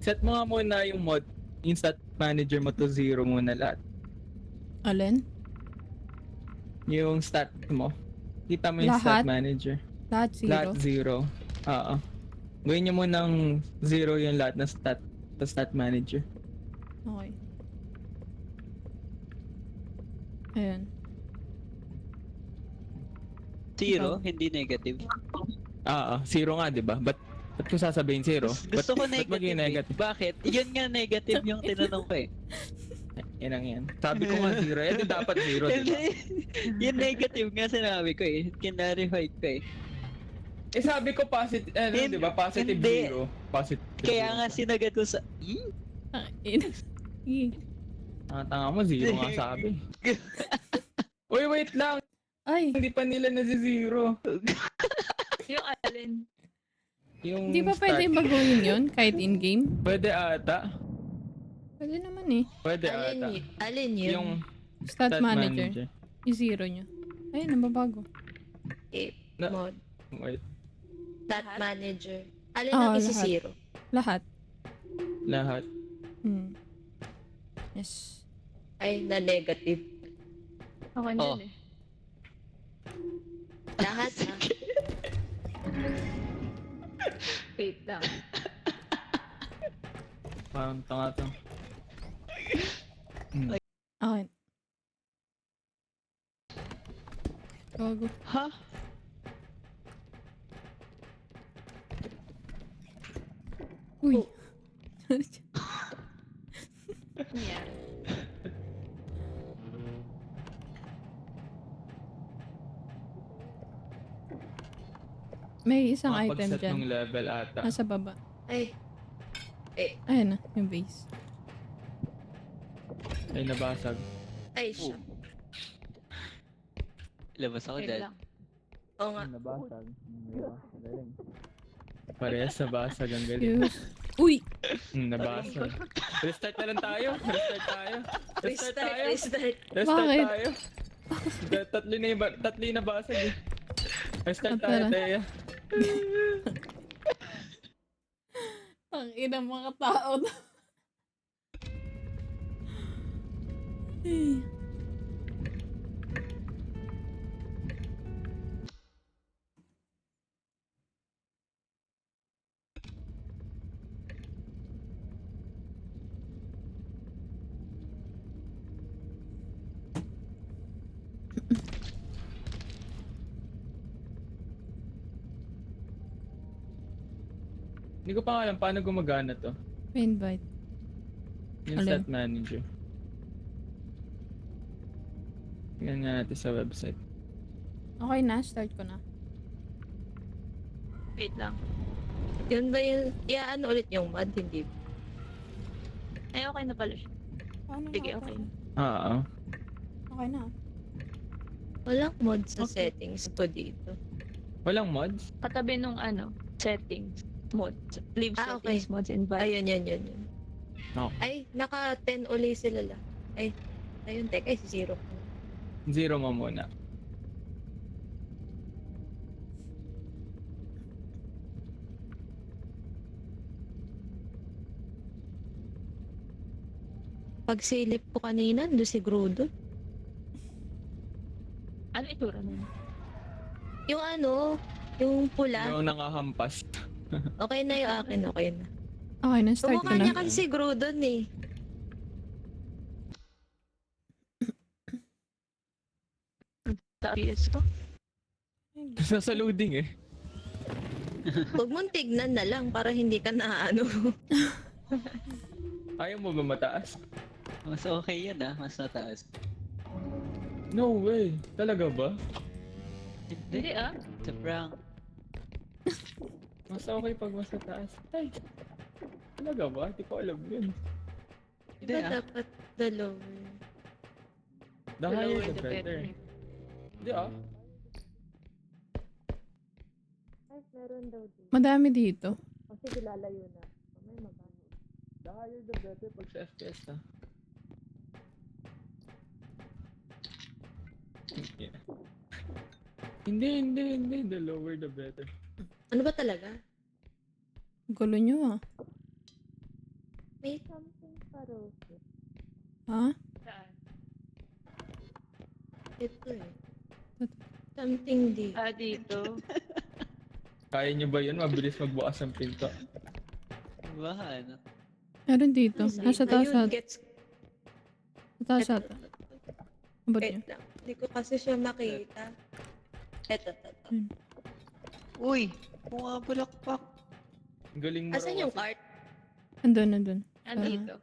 Set mo nga muna yung mod, yung stat manager mo to 0 muna lahat. Alin? Yung stat mo. Kita mo yung Lahat? stat manager. Lahat 0? Lahat 0. Oo. Gawin nyo munang 0 yung lahat ng stat. Sa stat manager. Okay. Ayan. 0, hindi negative. Oo. 0 nga, di ba? Ba't ko sasabihin 0? Gusto ko Ba't maging negative. negative? Bakit? Yun nga negative yung tinanong ko eh. Yan ang yan. Sabi ko nga 0. Eh, di dapat 0, di ba? Hindi. Yung negative nga sinabi ko eh. Kinarify ko eh. Eh, sabi ko positive, di ba? Positive Hindi. 0. Positive Kaya 0. nga sinagat ko sa... Tanga mo, 0 nga sabi. Uy, wait lang. Ay, Hindi pa nila na-0. Yung alin? Yung di ba start. pwede baguhin yun kahit in-game? Pwede ata. Pwede naman eh. Pwede Alin, ata. alin yun? Yung Stat manager. Yung 0 nyo. Ayun, nababago. Na- Mod. Wait. Stat manager. Alin Ah, ang lahat. isi-zero? Lahat. Lahat. Yes. Ay, na negative. Ako Oh. din eh. Lahat ha? Wait lang. Parang tanga to. Okay. Gago. Ha? Uy. Yeah. May isang item Makapag-set dyan. ng level ata. Nasa baba. Ay, Ayun na, yung base. Ay, nabasag. ay siya. Labas ako Wait dyan. lang. Oo nga. Nabasag. Galing. Parehas nabasag. Ang galing. Yes. Uy! Nabasag. Restart na lang tayo. Restart tayo. Restart tayo. Restart. Restart Bakit? tayo. Tatlo na basag eh. Restart Ah, tayo, tara. Teya. Ang ina mga tao na. Hindi ko pa alam paano gumagana to. Invite. Yung Alin? stat manager. Tingnan nga natin sa website. Okay na, start ko na. Wait lang. Yun ba yun? Ano ulit yung mod? Hindi. Ay, okay na pala siya. Paano Sige, nga okay to? na. Oo. Okay na. Walang mod sa Okay. settings ko dito. Walang mods? Katabi nung settings. Mods. Leave Ah, settings, okay. mods, invite. Ayun, yun. Okay. Ay, naka 10 uli sila lang. Ay, ayun, teka, isi-zero ko. 0 mo muna. Pag silip ko kanina, doon si Groodon. Ano itsura nun? Yung yung pula. Yung nangahampas. Okay na yung akin, okay na. Okay na, start ko Kumukha niya na. kasi si Groudon eh. Sa PS ko? Nasa loading eh. Huwag mong tignan na lang para hindi ka na ano. Ayaw mo ba mataas? Mas okay yan ah. Mas mataas. No way. Talaga ba? Hindi ah. It's a prank. Mas okay pag mas mataas. Ay. Talaga ba? Hindi ko alam yun. Hindi Diba ah. dapat the lower? The higher the better. Hindi ah. Ay, meron daw dito. Madami dito. O sige, lalayo na. May magano. The higher the better pag sa FPS ah. Yeah. Hindi. The lower the better. Ano ba talaga? Gulo nyo ah. May something pa Rose. Ha? Saan? Ito eh. Ito. Something di. Ah, dito. Kaya nyo ba yun? Mabilis magbukas ng pinto. Bahan. ano? Meron dito. Nasa taas Ayun, ata. gets. Sa taas Eto, ata. Abot niyo. wait lang. Hindi ko kasi siya makita. Eto. Uy! Mga bulakpak. Ang galing mo Asan raw yung kasi. cart? Andun. Andito.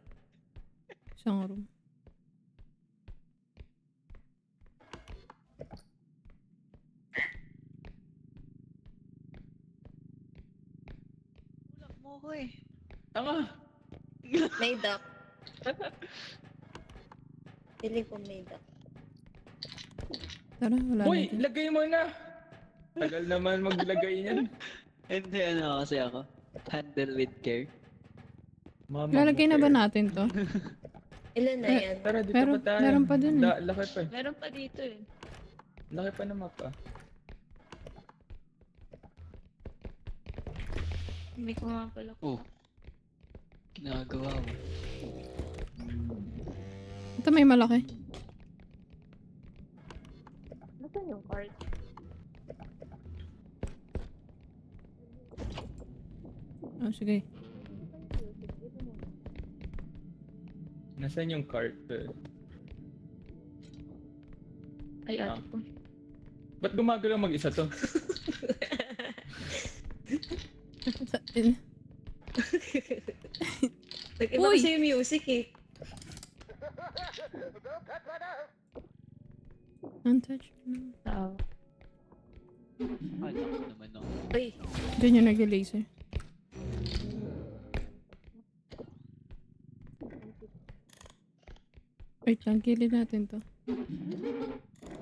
Isang room. Bulak mo ko eh. Tanga! May duck. Feeling ko may duck. Tara, wala Uy! na dyan. Lagay mo na! Tagal naman maglagay niyan. Hindi, ano kasi ako. Handle with care. Mama Lalagay na ba care. natin to? Ilan na yan? Tara, dito Meron- pa tayo. meron pa dun eh. Laki pa eh. Meron pa dito eh. Laki pa na mapa. Hindi ko nga pala. Oh. Ginagawa mo. Ito may malaki. Nasaan yung cart? Oh, sige. Nasaan yung cart? Ay, Ah. ate ko. Ba't gumagalaw mag-isa to? Nag-iba Uy! kasi yung music eh. Untouched. Tao. Alam ko naman no. Uy, Diyan yung nag-laser. Wait lang, gilid natin to.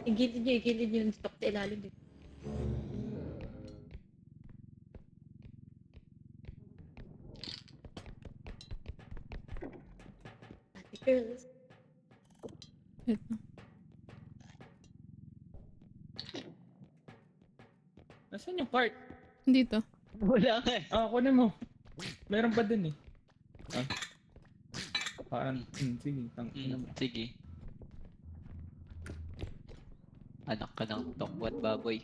igilid nyo yung stock sa ilalim. Eh. Ate girls. Ito. Nasaan yung cart? Dito. Wala ka eh. Ah, kunin mo. Meron pa din eh. Ah. Parang, sige, tangina mo. Sige. Anak ka ng tokwat baboy.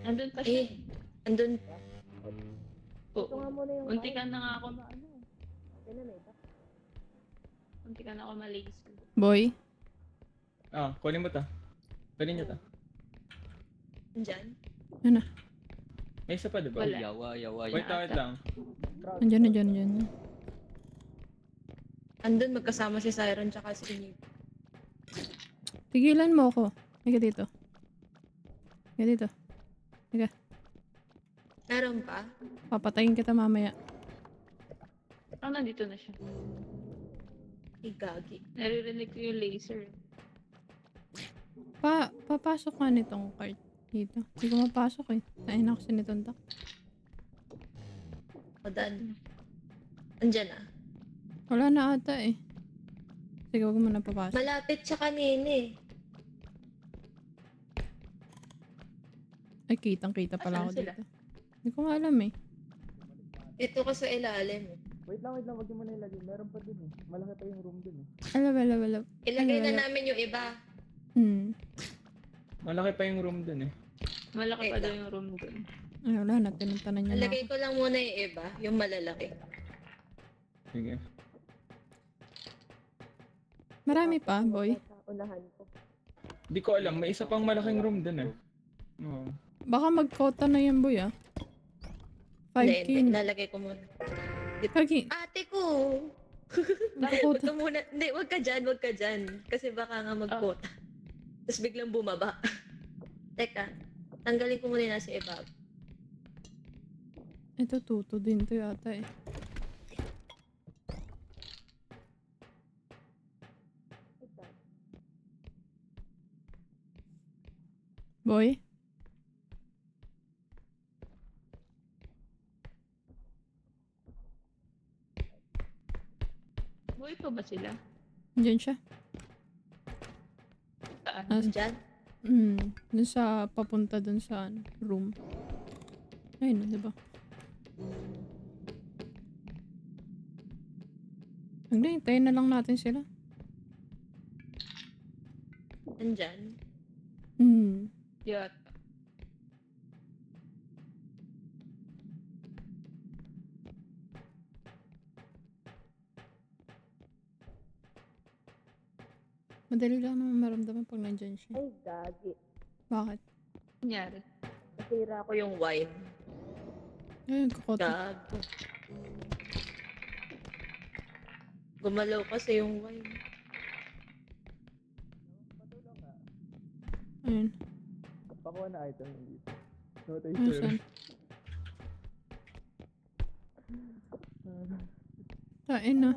Nandun pa siya. Andun. Oo. muna yung Unti ka na nga ako. Yan na, may duck. Unti ka na ako malays. Boy. Ah, kunin mo ta. Kunin nyo ta. Andyan. May isa pa, di ba? Wala. Yawa. Wait lang. Andyan. Andun magkasama si Siren tsaka si Nib. Tigilan mo ako. Higa dito. Higa dito. Meron pa? Papatayin kita mamaya. Oh, nandito na siya. Igagi. Naririnig ko yung laser. Papasok nga nitong cart dito. Hindi ko mapasok eh. Tain ako sinitong tak. O dan. Andyan ah. Wala na ata eh. Sige, huwag mo na papasok. Malapit siya kanina eh. Ay, kitang-kita pala ako Asan sila? dito. Hindi ko nga alam eh. Ito ka sa ilalim. Wait lang, wag mo na ilagay. Meron pa din eh. Malaki pa yung room din eh. Wala. Ilagay Ano, na wala. namin yung iba. Malaki pa yung room din eh. Malaki pa Wait daw lang. yung room doon. Ay, wala na. Tinuntanan niya na ako. Ilagay ko lang muna yung iba. Yung malalaki. Sige. Marami pa, boy. Unahan ko. Di ko alam, may isa pang malaking room din eh. Oo. Baka mag-quota na yan, boy ah. 5K Hindi, na. lalagay ko muna. 5K. Ate ko! Mag-quota. Ito muna. Hindi, wag ka dyan. Kasi baka nga mag-quota. Tapos biglang bumaba. Teka, tanggalin ko muna yung nasa iba. Ito, tuto din to yata eh. Boy? Buhay pa ba sila? Diyan siya. Saan? Ah, Dyan? dun sa, papunta dun sa ano, room. Ayun, diba? Hindi, hintayin na lang natin sila. Nandyan. Yat. Madali lang naman maramdaman pag nandyan siya. Ay, gagi. Bakit? Nangyari. Nasira ko yung wine. Ayun, kakota. Gago. Gumalaw kasi yung wine. Ayun. Pakuha na item dito. Ano saan? Tain na.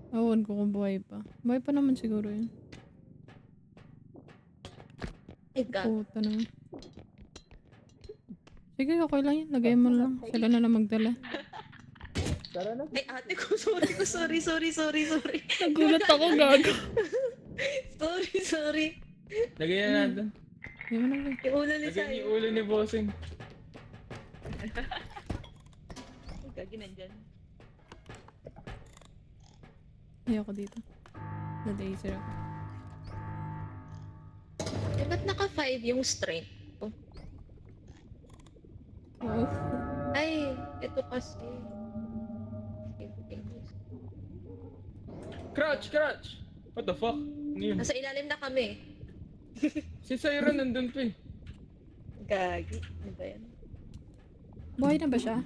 Awan ko kung buhay pa. Buhay pa naman siguro yun. Ay, gago. Puta naman. Sige, okay lang yun. Lagay mo lang. Sila na lang magdala. Tara na. Ay, ate ko, sorry. Nagulat ako, gago. Sorry. Lagay na natin. Hindi mo na. Yung ulo ni Lagay Sayo. yung ulo ni Bossing. Ay, gagi nandyan. Ayoko dito. Na-laser ako. Eh, ba't naka-5 yung strength? Oo. Ay, ito kasi. Crouch! What the fuck? Ano yun? Nasa ilalim na kami. Si Siren nandun pa eh. Gagi. Ano ba yan? Buhay na ba siya?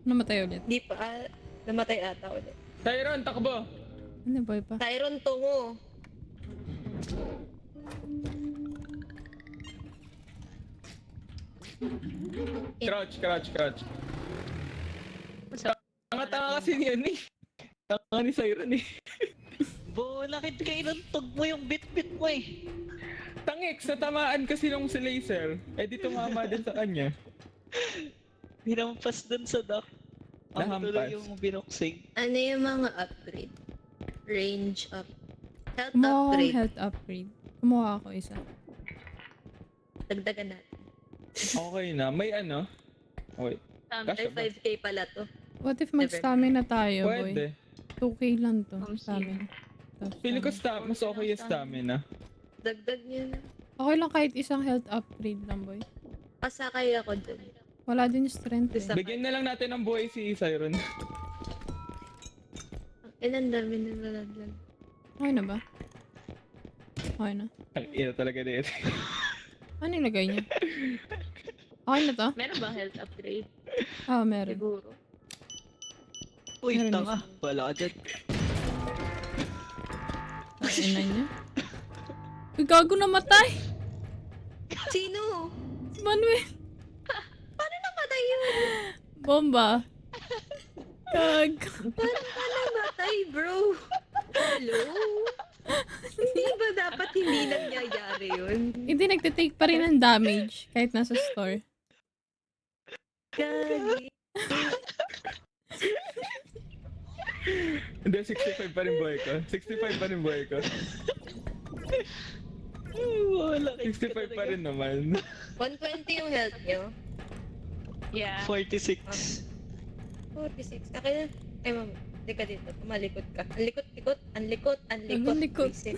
Namatay ulit. Di pa, namatay ata ulit. Siren, takbo! Ano, buhay pa? Tyron tungo. Crouch. Tanga kasi niyan eh. Tanga ni Siren eh. Bo, lakit ka inuntog mo yung bit-bit mo eh. Tangix, natamaan kasi nung si laser. Eh di tumama din sa kanya. Hinampas dun sa dock. Ang Nahampas. tuloy yung binoxing. Ano yung mga upgrade? Range up. Health Kumuha akong upgrade. health upgrade. Kumuha ako isa. Dagdagan natin. Okay na. May ano? Oh, wait. Ay, Kasya ba? 5k pala to. What if mag-stamina tayo, boy? Pwede. 2k lang to. Oh, Stamina. Tapos Feeling ko stamina. mas okay yung stamina. Dagdag niya na. Okay lang kahit isang health upgrade lang, boy. Pasakay ako dun. Wala din yung strength eh. Isa- Bigyan na lang natin ng buhay si Siren. Ilan dami na nalaglag. Okay na ba? Okay na. Ang ina talaga dito. Ano nilagay niya? Okay na to? Meron bang health upgrade? Ah, meron. Siguro. Uy, Meron tanga. Wala ka dyan. Kain na niya. Uy, gago namatay! Sino? Si Manuel! Paano namatay yun? Bomba! Gago. Paano ka namatay, bro? Hello? Hindi ba dapat hindi nangyayari yun? Hindi, nagtitake pa rin ng damage kahit nasa store. Gagi. Hindi, 65 pa rin buhay ko. 65 pa rin buhay ko. Wala ka 65 pa rin naman. 120 yung health nyo. Yeah. 46. 46. Akin na. Ay, mama. Hindi ka dito. Malikot ka. Ang likot. Ang likot. Visit.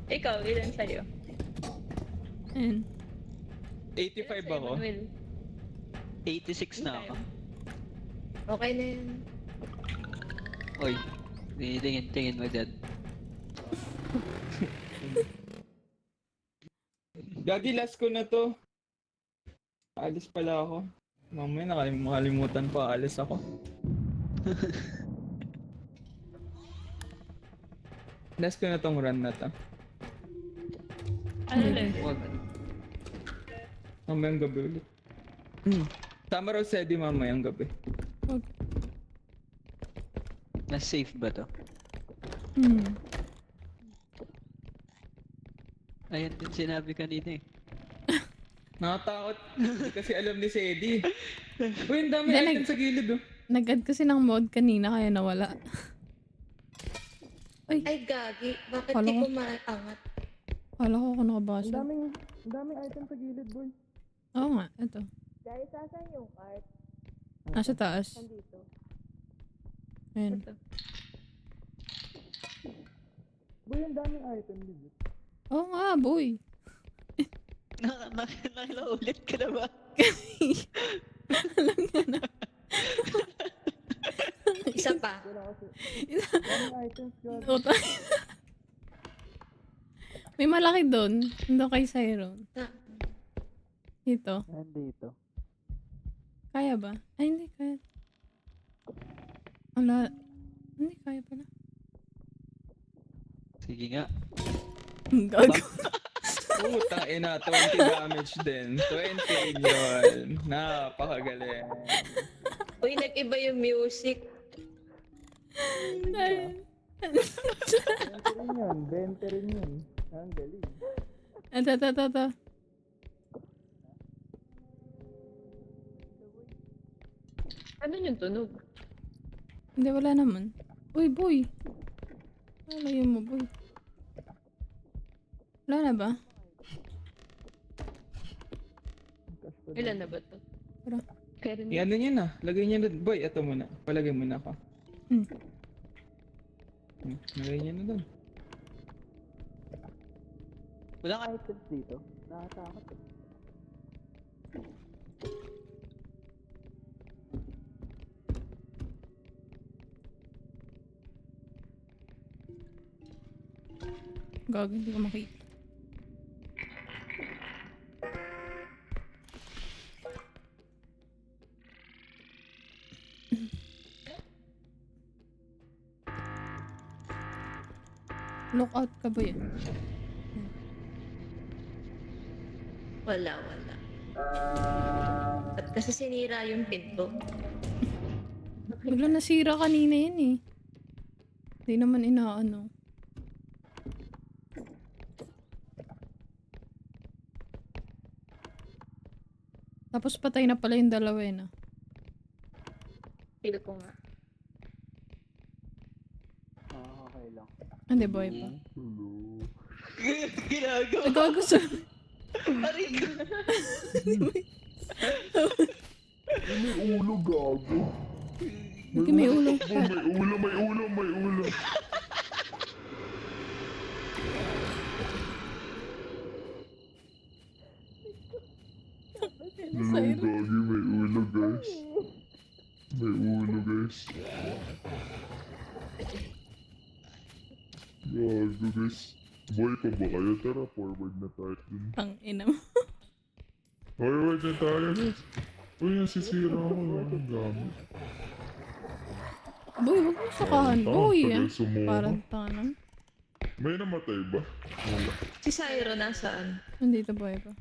Ikaw, ilan sa'yo? Ayan. 85 ako. Manuel. 86 na ako. Okay na yan. Uy, tingin mo dyan. Gagi, last ko na to. Alis pala ako. Mamaya nakalimutan pa, alis ako. Last ko na tong run na to. Ano lang? Wag. Mamayang gabi ulit. Tama raw si Eddie mamayang gabi. Wag. Mas safe ba to? Ayan din sinabi kanina eh. Nakatakot. Hindi kasi alam ni si Eddie. Uy, ang dami Hindi, item sa gilid oh. Nag-add kasi ng mod kanina kaya nawala. Ay, Ay, gagi. Bakit Kala di ko- ko maangat? kala ko ako nakabasa. Ang daming item sa gilid, boy. Oo nga, ito. Guys, saan yung cart? Nasa taas. Nandito. Ayun. Ito. Boy, ang daming item dito. Oo nga, boy. Nakilaulit ka na ba? Alam niya na. Isa pa. Daming items, God. Utang. May malaki doon. Doon kay Cyron. Ah. Dito. Nandito. Kaya ba? Ay, hindi kaya. Wala. Hindi kaya pala. Sige nga. Gago. Putang ina, 20 damage din. 20 yun. Napakagaling. Uy, nag-iba yung music. Ay. 20 rin yun. 20 rin yun. Ang galing. Ito. Ano yung tunog? Hindi, wala naman. Uy, boy. Wala yun mo, boy. Wala na ba? Ilan na ba to? Tara. Pero Ano niya na. Lagay niya na. Boy, ito muna. Palagay muna ako. Hmm. Lagay niya na doon. Walang items dito. Nakatakot eh. Gago, hindi ko makita. Lookout ka ba yun? Wala. At kasi sinira yung pinto. Bigla nasira kanina yun eh. Hindi naman inaano. Tapos patay na pala yung dalawa eh, no? feel ko nga. Okay lang. Hindi, boy pa. Ginagawa. Nagago sa... Aray ko. May ulo, gago. Hindi may ulo. May ulo. Sayro. Gagi, may ulo, guys. May ulo, guys. Gago, guys. Boy pa ba kayo? Tara, forward na tayo dun. Ang ina mo. Forward na tayo, guys. Uy, nasisira ako. Ang gamit. Boy, huwag mo sakahan. Boy, tagal ah. sumuha. Parang tanang. May namatay ba? Wala. Si Cyro nasaan? Nandito, boy pa.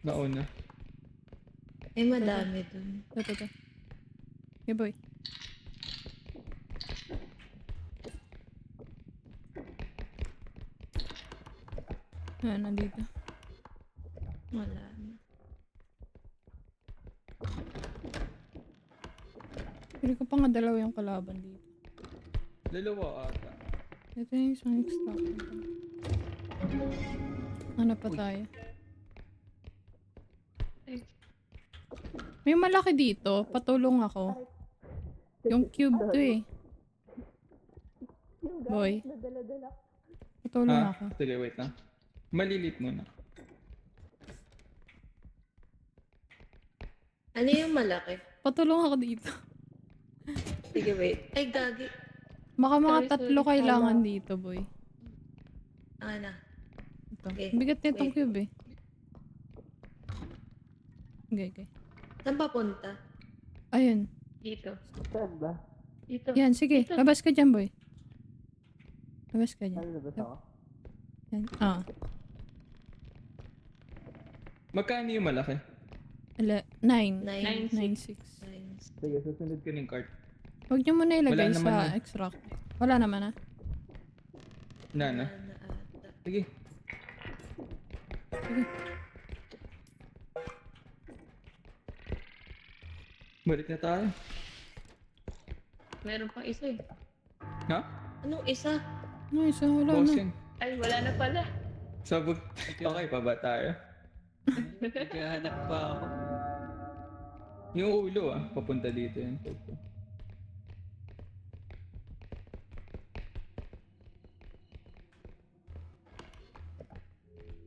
Nauna. Eh, madami dun. Ito. Okay, boy. Nandito. Wala na. Pili ko pa nga dalawa yung kalaban dito. Dalawa ata. Ito yung isang extract. Hanap pa tayo. May malaki dito. Patulong ako. Yung cube to eh. Boy. Patulong ako. Sige, wait na. Malilit muna. Ano yung malaki? Patulong ako dito. Sige, wait. Ay, gagi. Baka mga Sorry, tatlo sorry. kailangan dito, boy. Ano? Ito. Okay. Bigat nitong Wait. cube eh. Okay. Saan papunta? Ayun. Dito. Saan ba? Dito. Yan, sige. Dito. Labas ka dyan, boy. Labas ka dyan. Nalabas ako? Yan. Ah. Magkano yung malaki? 9. Nine. 9.6. Sige, susunod ko ng cart. Huwag niyo muna ilagay Wala naman sa na. extract. Wala naman ah. Na. ata. Sige. Sige. Balik na tayo. Meron pang isa eh. Ha? Anong isa? Nice, wala na. Bossing. Ay, wala na pala. Sabog. Okay pa ba tayo? Naghahanap pa ako. Yung ulo papunta dito yan. Uy,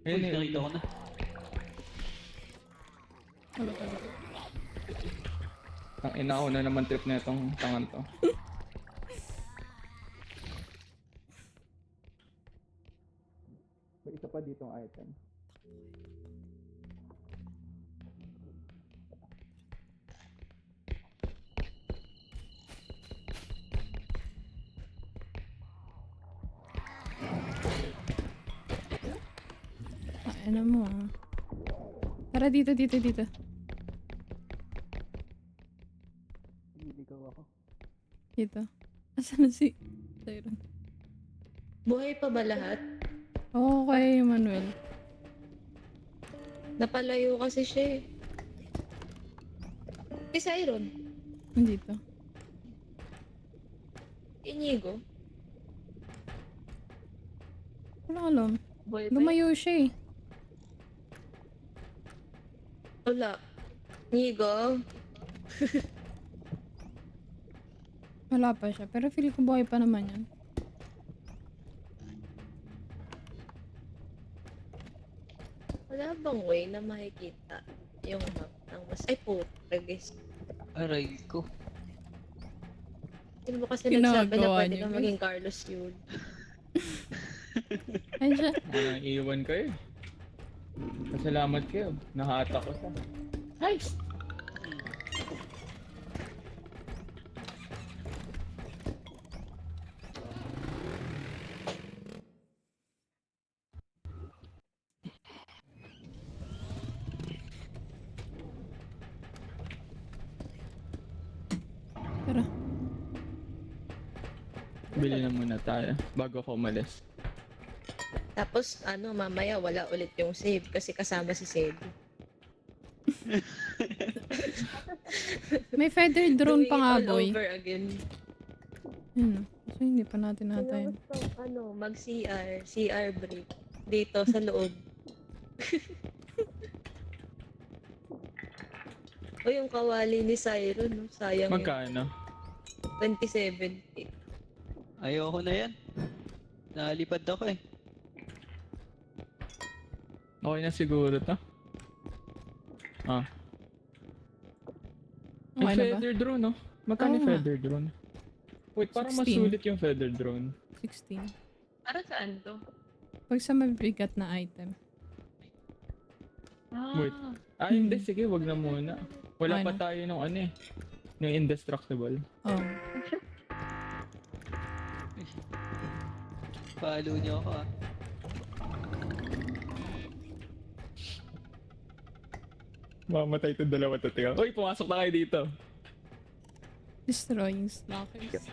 Ayun, nakita ko na. Ang ina ko na naman trip na itong tangan to. May isa pa ditong item. Ano mo Tara dito. Niligaw ako. Dito. Asan na si Siren? Buhay pa ba lahat? Oo, kay Manuel. Napalayo kasi siya eh. Si Siron. Dito. Inigo. Wala alam. Boy, boy. Lumayo siya eh. Wala. Inigo. Wala pa siya. Pero feel ko buhay pa naman yan. Wala bang way na makikita yung map ng mas... Ay po, guys. Aray ko. Sino ba kasi nagsabi na Ginagawa pwede niyo, kang guys. maging Carlos yun? Ay siya. Iiwan kayo. Pasalamat kayo. Nahata ko sa... Nice! Tara. Bili na muna tayo bago ako umalis. Tapos, mamaya wala ulit yung save kasi kasama si Seb. May feather drone Doing pa nga, it all boy. over again. Yun. Kasi hindi pa natin Kaya natayin. gusto, CR break. Dito sa loob. O yung kawali ni Siron, no? Sayang Magkano? yun. 27. Ayoko na yan. Nalipad ako eh. Okay na siguro to. May Okay na ba? feather drone, no? Magkano Oo yung nga. feather drone? Wait, parang 16. masulit yung feather drone. 16. Para saan to? Pag sa mabigat na item. Wait. Hindi, sige, wag na muna. Wala Okay pa na. tayo nung yung indestructible. Oh. Follow niyo ako ah. Mamatay itong dalawa to, tiga. Uy, pumasok na kayo dito. Destroying stalkers.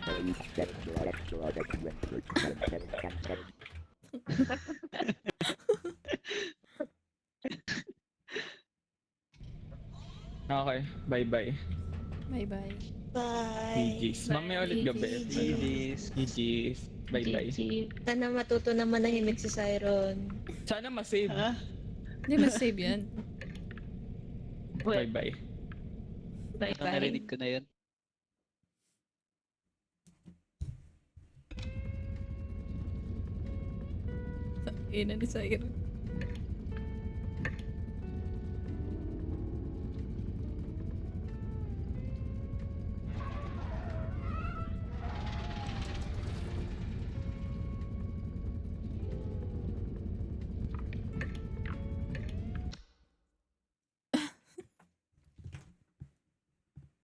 Okay, bye-bye. Bye-bye. Bye! GG's. Mamaya ulit gabi. GG's. GG's. Bye-bye. GG. Sana matuto na manahimik si Siron. Sana masave. Ha? Hindi ba save yan? Bye-bye. Bye-bye. Narinig ko na yun. Ina ni Siren.